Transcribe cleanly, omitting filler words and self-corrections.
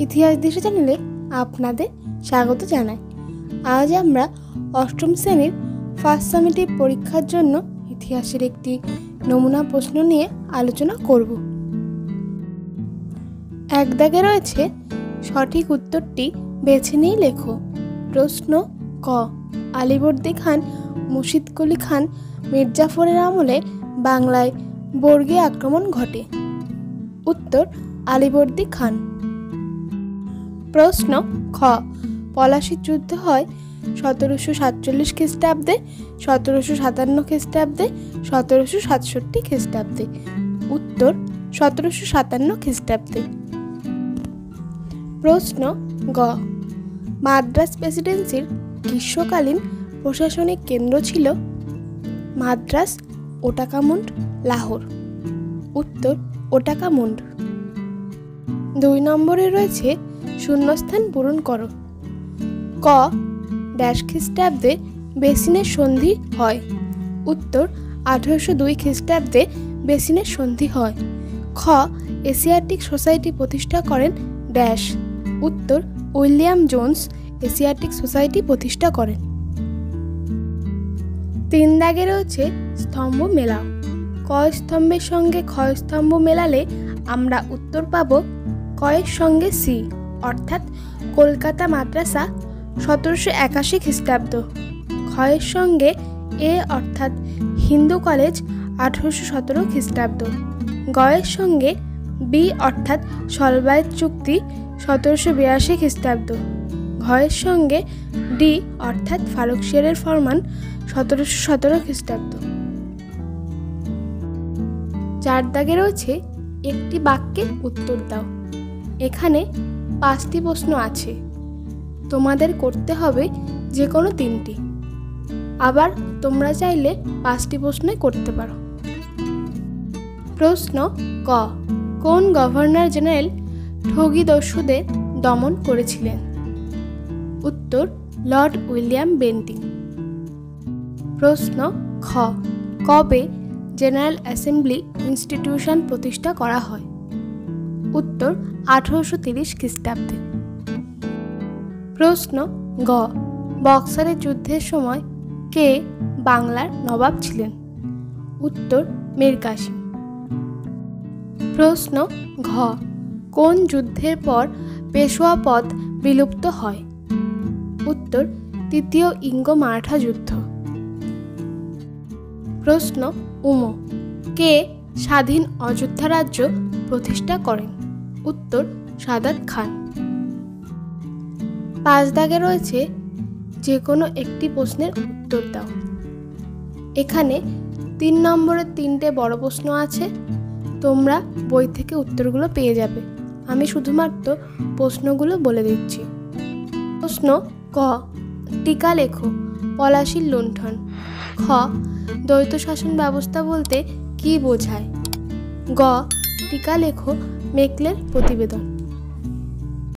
ইতিহাস দিশা চ্যানেলে আপনাদের স্বাগত জানাই। আজ আমরা অষ্টম শ্রেণীর ফার্স্ট সামেটিভ পরীক্ষার জন্য ইতিহাসের একটি নমুনা প্রশ্ন নিয়ে আলোচনা করব। এক দাগে রয়েছে সঠিক উত্তরটি বেছে নিয়ে লেখো। প্রশ্ন ক, আলীবর্দী খান মুর্শিদ কুলি খান মির্জাফরের আমলে বাংলায় বর্গী আক্রমণ ঘটে। উত্তর আলীবর্দী খান। প্রশ্ন খ, পলাশীর যুদ্ধ হয় 1747 খ্রিস্টাব্দে, 1757 খ্রিস্টাব্দে, 1767 খ্রিস্টাব্দে। উত্তর 1757 খ্রিস্টাব্দে। প্রশ্ন গ, মাদ্রাজ প্রেসিডেন্সির গ্রীষ্মকালীন প্রশাসনিক কেন্দ্র ছিল মাদ্রাজ, ওটাকামুন্ড, লাহোর। উত্তর ওটাকামুন্ড। 2 নম্বরে রয়েছে শূন্যস্থান পূরণ করো। ক, ড্যাশ খ্রিস্টাব্দে বেসিনের সন্ধি হয়। উত্তর 1802 খ্রিস্টাব্দে বেসিনের সন্ধি হয়। খ, এশিয়াটিক সোসাইটি প্রতিষ্ঠা করেন ড্যাশ। উত্তর উইলিয়াম জোন্স এশিয়াটিক সোসাইটি প্রতিষ্ঠা করেন। 3 দাগে রয়েছে স্তম্ভ মেলাও। ক স্তম্ভের সঙ্গে খ স্তম্ভ মেলালে আমরা উত্তর পাব ক এর সঙ্গে সি, অর্থাৎ কলকাতা মাদ্রাসা 1781 খ্রিস্টাব্দ। খ এর সঙ্গে এ, অর্থাৎ হিন্দু কলেজ 1817 খ্রিস্টাব্দ। গ এর সঙ্গে বি, অর্থাৎ সলবায়েত চুক্তি 1782 খ্রিস্টাব্দ। ঘ এর সঙ্গে ডি, অর্থাৎ ফারুকশিয়ারের ফরমান 1717 খ্রিস্টাব্দ। 4 দাগে রয়েছে একটি বাক্যের উত্তর দাও। এখানে 5টি প্রশ্ন আছে, তোমাদের করতে হবে যে কোনো 3টি। আবার তোমরা চাইলে 5টি প্রশ্নই করতে পারো। প্রশ্ন ক, কোন গভর্নর জেনারেল ঠগী দস্যুদের দমন করেছিলেন? উত্তর লর্ড উইলিয়াম বেন্টিং। প্রশ্ন খ, কবে জেনারেল অ্যাসেম্বলি ইনস্টিটিউশন প্রতিষ্ঠা করা হয়? উত্তর 1830 খ্রিস্টাব্দে। প্রশ্ন গ, বক্সারের যুদ্ধের সময় কে বাংলার নবাব ছিলেন? উত্তর মীর কাসিম। প্রশ্ন ঘ, কোন যুদ্ধের পর পেশোয়া পদ বিলুপ্ত হয়? উত্তর তৃতীয় ইঙ্গ মারাঠা যুদ্ধ। প্রশ্ন উম, কে স্বাধীন অযোধ্যা রাজ্য প্রতিষ্ঠা করেন? উত্তর সাদাত খান। 5 দাগে রয়েছে যে কোনো একটি প্রশ্নের উত্তর দাও। এখানে 3 নম্বরের 3টে বড় প্রশ্ন আছে, তোমরা বই থেকে উত্তরগুলো পেয়ে যাবে। আমি শুধুমাত্র প্রশ্নগুলো বলে দিচ্ছি। প্রশ্ন ক, টিকা লেখো পলাশীর লুণ্ঠন। খ, দ্বৈত শাসন ব্যবস্থা বলতে কি বোঝায়? গ, টিকা লেখো মেকলের প্রতিবেদন।